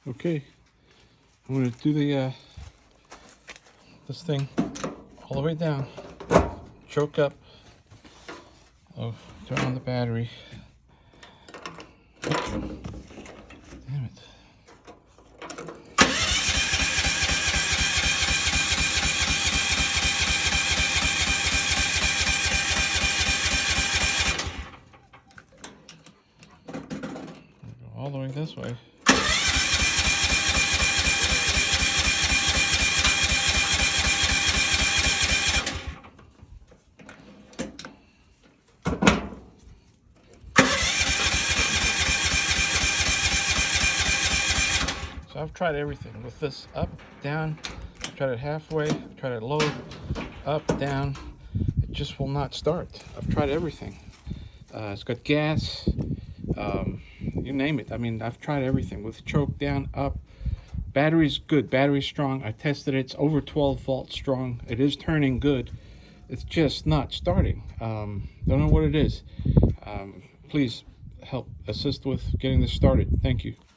Okay, I'm going to do the this thing all the way down, choke up, turn on the battery. Oops. Damn it. Go all the way this way. So I've tried everything with this, up, down. I've tried it halfway, I've tried it low, up, down. It just will not start. I've tried everything. It's got gas, you name it. I mean, I've tried everything with choke down, up. Battery's good, battery's strong. I tested it, it's over 12 volts strong. It is turning good. It's just not starting. Don't know what it is. Please help assist with getting this started. Thank you.